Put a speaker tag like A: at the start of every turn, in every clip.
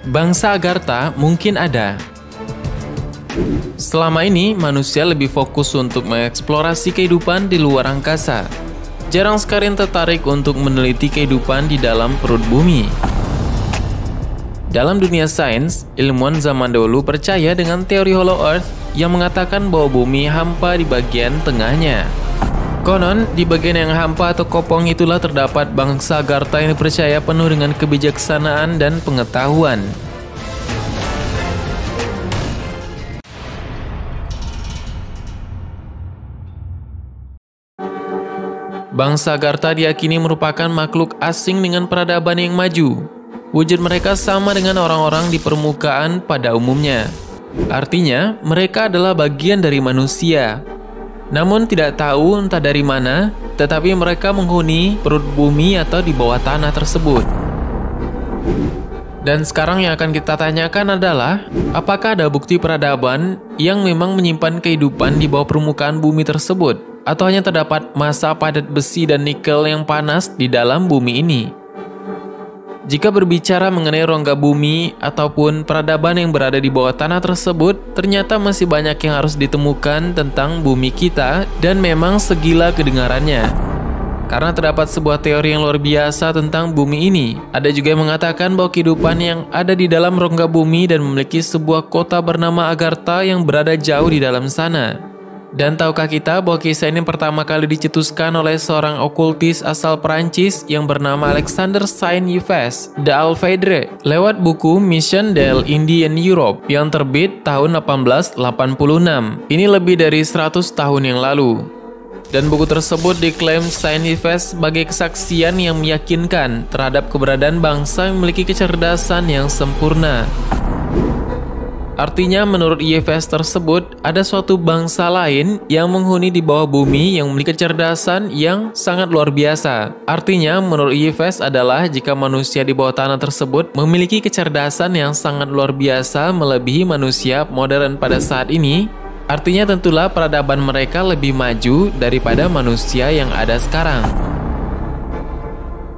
A: Bangsa Agartha mungkin ada. Selama ini, manusia lebih fokus untuk mengeksplorasi kehidupan di luar angkasa. Jarang sekali yang tertarik untuk meneliti kehidupan di dalam perut bumi. Dalam dunia sains, ilmuwan zaman dahulu percaya dengan teori Hollow Earth yang mengatakan bahwa bumi hampa di bagian tengahnya. Konon, di bagian yang hampa atau kopong itulah terdapat bangsa Agartha yang dipercaya penuh dengan kebijaksanaan dan pengetahuan. Bangsa Agartha diyakini merupakan makhluk asing dengan peradaban yang maju. Wujud mereka sama dengan orang-orang di permukaan pada umumnya. Artinya, mereka adalah bagian dari manusia. Namun tidak tahu entah dari mana, tetapi mereka menghuni perut bumi atau di bawah tanah tersebut. Dan sekarang yang akan kita tanyakan adalah, apakah ada bukti peradaban yang memang menyimpan kehidupan di bawah permukaan bumi tersebut? Atau hanya terdapat massa padat besi dan nikel yang panas di dalam bumi ini? Jika berbicara mengenai rongga bumi ataupun peradaban yang berada di bawah tanah tersebut, ternyata masih banyak yang harus ditemukan tentang bumi kita dan memang segila kedengarannya. Karena terdapat sebuah teori yang luar biasa tentang bumi ini. Ada juga yang mengatakan bahwa kehidupan yang ada di dalam rongga bumi dan memiliki sebuah kota bernama Agartha yang berada jauh di dalam sana. Dan tahukah kita bahwa kisah ini pertama kali dicetuskan oleh seorang okultis asal Perancis yang bernama Alexander Saint-Yves d'Alphedre lewat buku Mission de l'Indie en Europe yang terbit tahun 1886. Ini lebih dari 100 tahun yang lalu. Dan buku tersebut diklaim Saint-Yves sebagai kesaksian yang meyakinkan terhadap keberadaan bangsa yang memiliki kecerdasan yang sempurna. Artinya menurut Yves tersebut, ada suatu bangsa lain yang menghuni di bawah bumi yang memiliki kecerdasan yang sangat luar biasa. Artinya menurut Yves adalah jika manusia di bawah tanah tersebut memiliki kecerdasan yang sangat luar biasa melebihi manusia modern pada saat ini, artinya tentulah peradaban mereka lebih maju daripada manusia yang ada sekarang.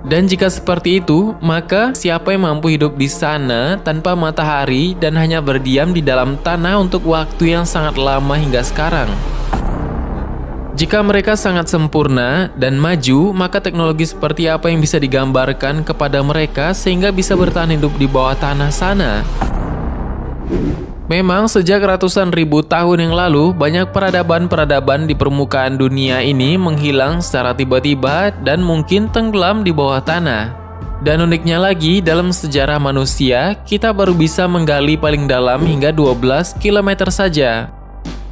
A: Dan jika seperti itu, maka siapa yang mampu hidup di sana tanpa matahari dan hanya berdiam di dalam tanah untuk waktu yang sangat lama hingga sekarang? Jika mereka sangat sempurna dan maju, maka teknologi seperti apa yang bisa digambarkan kepada mereka sehingga bisa bertahan hidup di bawah tanah sana? Memang sejak ratusan ribu tahun yang lalu, banyak peradaban-peradaban di permukaan dunia ini menghilang secara tiba-tiba dan mungkin tenggelam di bawah tanah. Dan uniknya lagi, dalam sejarah manusia, kita baru bisa menggali paling dalam hingga 12 km saja,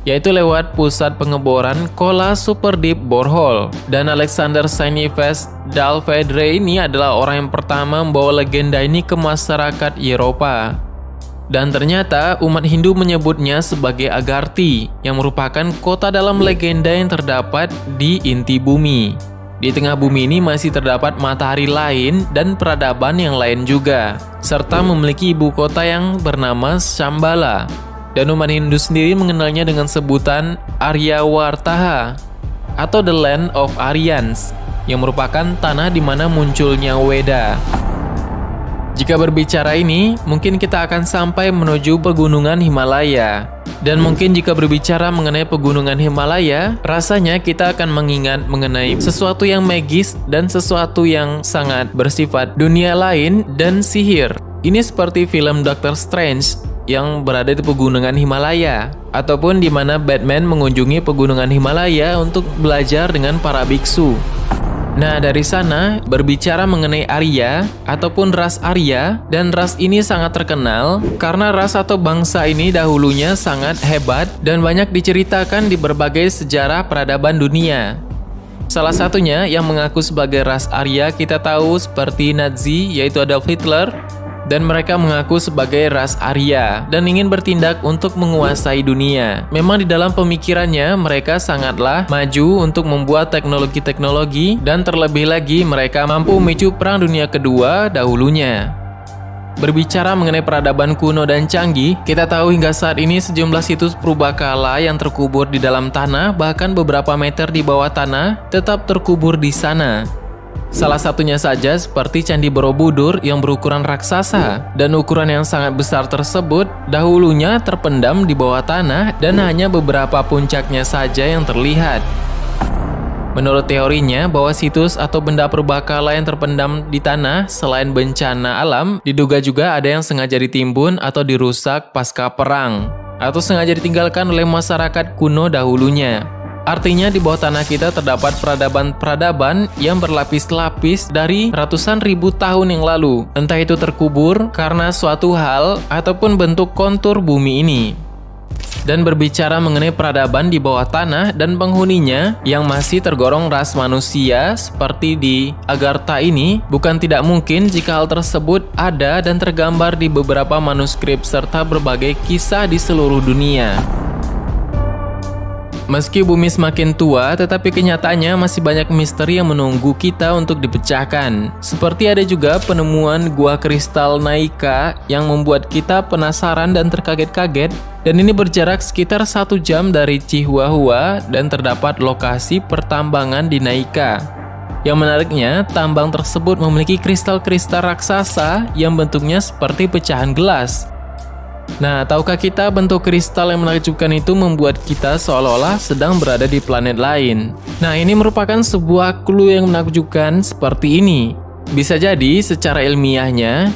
A: yaitu lewat pusat pengeboran Kola Super Deep Borehole. Dan Alexander Saint-Yves d'Alphedre ini adalah orang yang pertama membawa legenda ini ke masyarakat Eropa. Dan ternyata umat Hindu menyebutnya sebagai Agarthi, yang merupakan kota dalam legenda yang terdapat di inti bumi. Di tengah bumi ini masih terdapat matahari lain dan peradaban yang lain juga, serta memiliki ibu kota yang bernama Shambhala. Dan umat Hindu sendiri mengenalnya dengan sebutan Aryavartaha atau The Land of Aryans, yang merupakan tanah di mana munculnya Weda. Jika berbicara ini, mungkin kita akan sampai menuju pegunungan Himalaya. Dan mungkin jika berbicara mengenai pegunungan Himalaya, rasanya kita akan mengingat mengenai sesuatu yang magis dan sesuatu yang sangat bersifat dunia lain dan sihir. Ini seperti film Doctor Strange yang berada di pegunungan Himalaya, ataupun di mana Batman mengunjungi pegunungan Himalaya untuk belajar dengan para biksu. Nah, dari sana berbicara mengenai Arya ataupun ras Arya, dan ras ini sangat terkenal karena ras atau bangsa ini dahulunya sangat hebat dan banyak diceritakan di berbagai sejarah peradaban dunia. Salah satunya yang mengaku sebagai ras Arya kita tahu seperti Nazi, yaitu Adolf Hitler, dan mereka mengaku sebagai ras Arya dan ingin bertindak untuk menguasai dunia. Memang di dalam pemikirannya mereka sangatlah maju untuk membuat teknologi-teknologi, dan terlebih lagi mereka mampu memicu Perang Dunia Kedua dahulunya. Berbicara mengenai peradaban kuno dan canggih, kita tahu hingga saat ini sejumlah situs purbakala yang terkubur di dalam tanah, bahkan beberapa meter di bawah tanah, tetap terkubur di sana. Salah satunya saja seperti Candi Borobudur yang berukuran raksasa, dan ukuran yang sangat besar tersebut dahulunya terpendam di bawah tanah dan hanya beberapa puncaknya saja yang terlihat. Menurut teorinya, bahwa situs atau benda purbakala yang terpendam di tanah selain bencana alam, diduga juga ada yang sengaja ditimbun atau dirusak pasca perang, atau sengaja ditinggalkan oleh masyarakat kuno dahulunya. Artinya di bawah tanah kita terdapat peradaban yang berlapis-lapis dari ratusan ribu tahun yang lalu. Entah itu terkubur karena suatu hal ataupun bentuk kontur bumi ini. Dan berbicara mengenai peradaban di bawah tanah dan penghuninya yang masih tergolong ras manusia seperti di Agartha ini, bukan tidak mungkin jika hal tersebut ada dan tergambar di beberapa manuskrip serta berbagai kisah di seluruh dunia. Meski bumi semakin tua, tetapi kenyataannya masih banyak misteri yang menunggu kita untuk dipecahkan. Seperti ada juga penemuan gua kristal Naika yang membuat kita penasaran dan terkaget-kaget. Dan ini berjarak sekitar 1 jam dari Chihuahua dan terdapat lokasi pertambangan di Naika. Yang menariknya, tambang tersebut memiliki kristal-kristal raksasa yang bentuknya seperti pecahan gelas. Nah, tahukah kita bentuk kristal yang menakjubkan itu membuat kita seolah-olah sedang berada di planet lain. Nah, ini merupakan sebuah clue yang menakjubkan seperti ini. Bisa jadi secara ilmiahnya,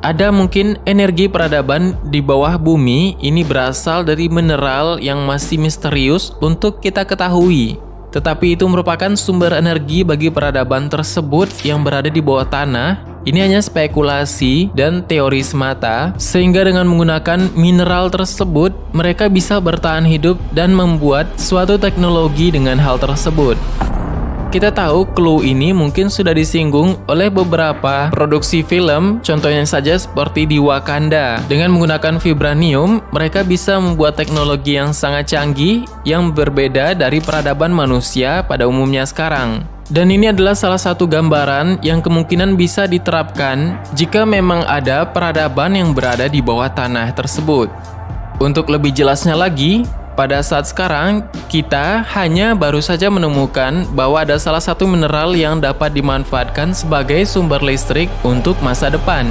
A: ada mungkin energi peradaban di bawah bumi ini berasal dari mineral yang masih misterius untuk kita ketahui. Tetapi itu merupakan sumber energi bagi peradaban tersebut yang berada di bawah tanah. Ini hanya spekulasi dan teori semata, sehingga dengan menggunakan mineral tersebut, mereka bisa bertahan hidup dan membuat suatu teknologi dengan hal tersebut. Kita tahu clue ini mungkin sudah disinggung oleh beberapa produksi film, contohnya saja seperti di Wakanda. Dengan menggunakan vibranium, mereka bisa membuat teknologi yang sangat canggih yang berbeda dari peradaban manusia pada umumnya sekarang. Dan ini adalah salah satu gambaran yang kemungkinan bisa diterapkan jika memang ada peradaban yang berada di bawah tanah tersebut. Untuk lebih jelasnya lagi, pada saat sekarang, kita hanya baru saja menemukan bahwa ada salah satu mineral yang dapat dimanfaatkan sebagai sumber listrik untuk masa depan.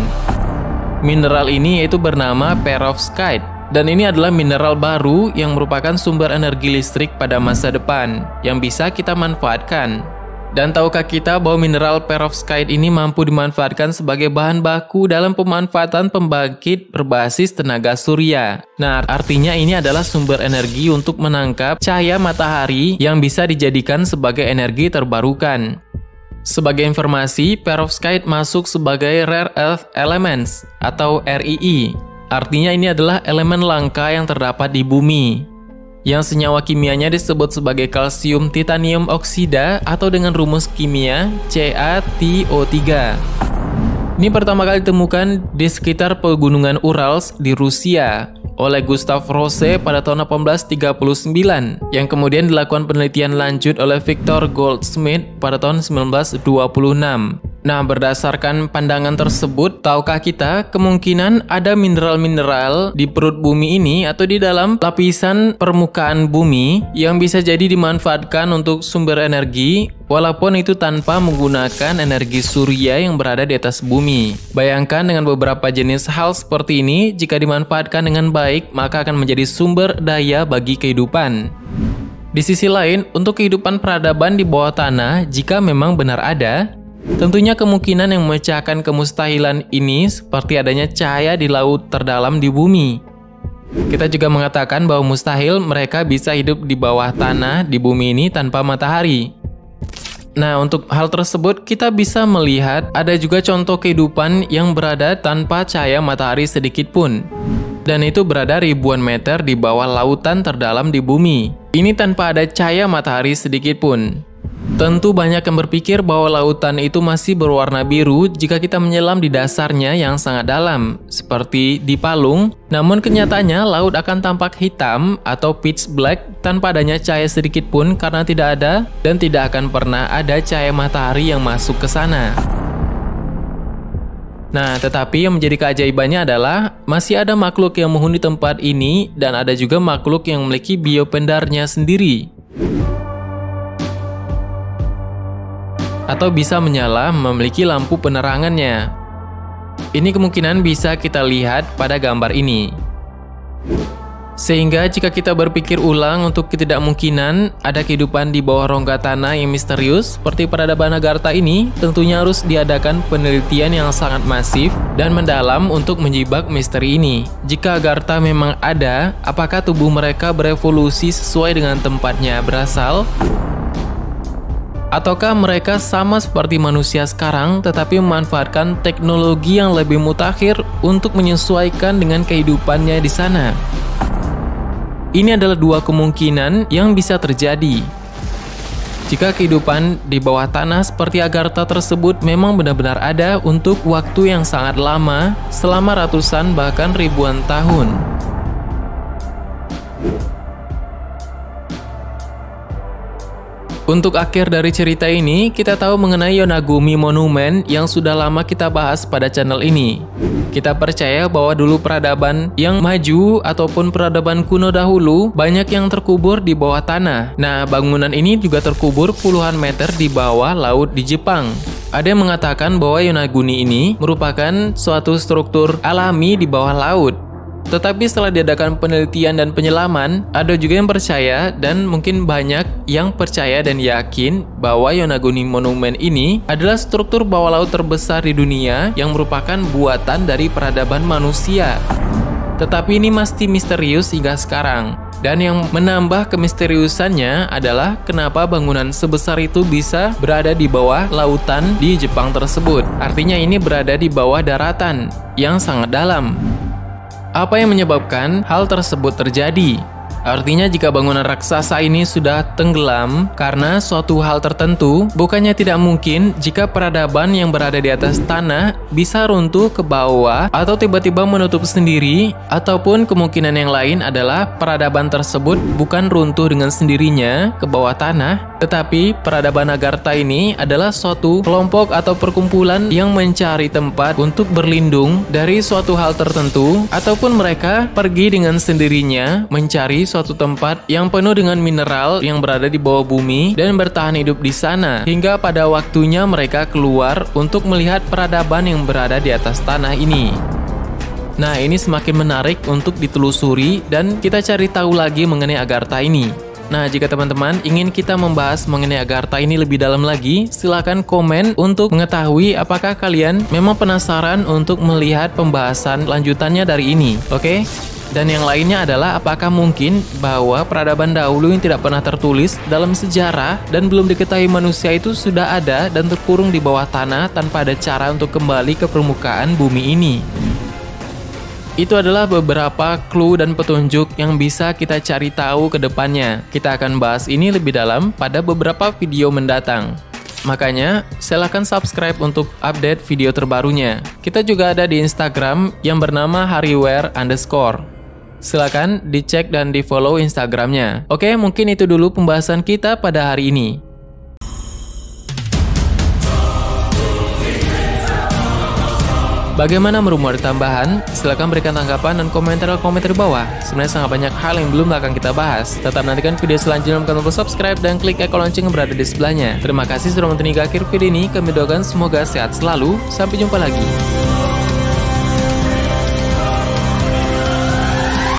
A: Mineral ini yaitu bernama perovskite, dan ini adalah mineral baru yang merupakan sumber energi listrik pada masa depan yang bisa kita manfaatkan. Dan tahukah kita bahwa mineral perovskite ini mampu dimanfaatkan sebagai bahan baku dalam pemanfaatan pembangkit berbasis tenaga surya. Nah, artinya ini adalah sumber energi untuk menangkap cahaya matahari yang bisa dijadikan sebagai energi terbarukan. Sebagai informasi, perovskite masuk sebagai Rare Earth Elements atau REE. Artinya ini adalah elemen langka yang terdapat di bumi, yang senyawa kimianya disebut sebagai kalsium titanium oksida atau dengan rumus kimia CaTO3. Ini pertama kali ditemukan di sekitar pegunungan Urals di Rusia oleh Gustav Rose pada tahun 1839, yang kemudian dilakukan penelitian lanjut oleh Victor Goldsmith pada tahun 1926. Nah, berdasarkan pandangan tersebut, tahukah kita kemungkinan ada mineral-mineral di perut bumi ini atau di dalam lapisan permukaan bumi yang bisa jadi dimanfaatkan untuk sumber energi, walaupun itu tanpa menggunakan energi surya yang berada di atas bumi. Bayangkan dengan beberapa jenis hal seperti ini, jika dimanfaatkan dengan baik, maka akan menjadi sumber daya bagi kehidupan. Di sisi lain, untuk kehidupan peradaban di bawah tanah, jika memang benar ada, tentunya kemungkinan yang memecahkan kemustahilan ini seperti adanya cahaya di laut terdalam di bumi. Kita juga mengatakan bahwa mustahil mereka bisa hidup di bawah tanah di bumi ini tanpa matahari. Nah, untuk hal tersebut kita bisa melihat ada juga contoh kehidupan yang berada tanpa cahaya matahari sedikit pun. Dan itu berada ribuan meter di bawah lautan terdalam di bumi. Ini tanpa ada cahaya matahari sedikit pun. Tentu banyak yang berpikir bahwa lautan itu masih berwarna biru jika kita menyelam di dasarnya yang sangat dalam, seperti di palung. Namun kenyataannya laut akan tampak hitam atau pitch black tanpa adanya cahaya sedikit pun karena tidak ada dan tidak akan pernah ada cahaya matahari yang masuk ke sana. Nah, tetapi yang menjadi keajaibannya adalah masih ada makhluk yang menghuni tempat ini dan ada juga makhluk yang memiliki biopendarnya sendiri. atau bisa menyala memiliki lampu penerangannya. Ini kemungkinan bisa kita lihat pada gambar ini. Sehingga jika kita berpikir ulang untuk ketidakmungkinan ada kehidupan di bawah rongga tanah yang misterius seperti peradaban Agartha ini, tentunya harus diadakan penelitian yang sangat masif dan mendalam untuk menjibak misteri ini. Jika Agartha memang ada, apakah tubuh mereka berevolusi sesuai dengan tempatnya berasal? Ataukah mereka sama seperti manusia sekarang tetapi memanfaatkan teknologi yang lebih mutakhir untuk menyesuaikan dengan kehidupannya di sana? Ini adalah dua kemungkinan yang bisa terjadi. Jika kehidupan di bawah tanah seperti Agartha tersebut memang benar-benar ada untuk waktu yang sangat lama, selama ratusan bahkan ribuan tahun. Untuk akhir dari cerita ini, kita tahu mengenai Yonaguni Monument yang sudah lama kita bahas pada channel ini. Kita percaya bahwa dulu peradaban yang maju ataupun peradaban kuno dahulu banyak yang terkubur di bawah tanah. Nah, bangunan ini juga terkubur puluhan meter di bawah laut di Jepang. Ada yang mengatakan bahwa Yonaguni ini merupakan suatu struktur alami di bawah laut. Tetapi setelah diadakan penelitian dan penyelaman, ada juga yang percaya dan mungkin banyak yang percaya dan yakin bahwa Yonaguni Monument ini adalah struktur bawah laut terbesar di dunia yang merupakan buatan dari peradaban manusia. Tetapi ini masih misterius hingga sekarang. Dan yang menambah kemisteriusannya adalah kenapa bangunan sebesar itu bisa berada di bawah lautan di Jepang tersebut. Artinya ini berada di bawah daratan yang sangat dalam. Apa yang menyebabkan hal tersebut terjadi? Artinya jika bangunan raksasa ini sudah tenggelam karena suatu hal tertentu, bukannya tidak mungkin jika peradaban yang berada di atas tanah bisa runtuh ke bawah atau tiba-tiba menutup sendiri, ataupun kemungkinan yang lain adalah peradaban tersebut bukan runtuh dengan sendirinya ke bawah tanah, tetapi peradaban Agartha ini adalah suatu kelompok atau perkumpulan yang mencari tempat untuk berlindung dari suatu hal tertentu, ataupun mereka pergi dengan sendirinya mencari suatu tempat yang penuh dengan mineral yang berada di bawah bumi dan bertahan hidup di sana, hingga pada waktunya mereka keluar untuk melihat peradaban yang berada di atas tanah ini. Nah, ini semakin menarik untuk ditelusuri dan kita cari tahu lagi mengenai Agartha ini. Nah, jika teman-teman ingin kita membahas mengenai Agartha ini lebih dalam lagi, silahkan komen untuk mengetahui apakah kalian memang penasaran untuk melihat pembahasan lanjutannya dari ini, oke? Dan yang lainnya adalah apakah mungkin bahwa peradaban dahulu yang tidak pernah tertulis dalam sejarah dan belum diketahui manusia itu sudah ada dan terkurung di bawah tanah tanpa ada cara untuk kembali ke permukaan bumi ini. Itu adalah beberapa clue dan petunjuk yang bisa kita cari tahu ke depannya. Kita akan bahas ini lebih dalam pada beberapa video mendatang. Makanya, silahkan subscribe untuk update video terbarunya. Kita juga ada di Instagram yang bernama hariware_. Silakan dicek dan di follow Instagramnya. Oke, mungkin itu dulu pembahasan kita pada hari ini. Bagaimana merumor tambahan? Silahkan berikan tanggapan dan komentar di bawah. Sebenarnya sangat banyak hal yang belum akan kita bahas. Tetap nantikan video selanjutnya, jangan lupa subscribe dan klik icon lonceng yang berada di sebelahnya. Terima kasih sudah menonton hingga akhir video ini. Kami doakan semoga sehat selalu. Sampai jumpa lagi.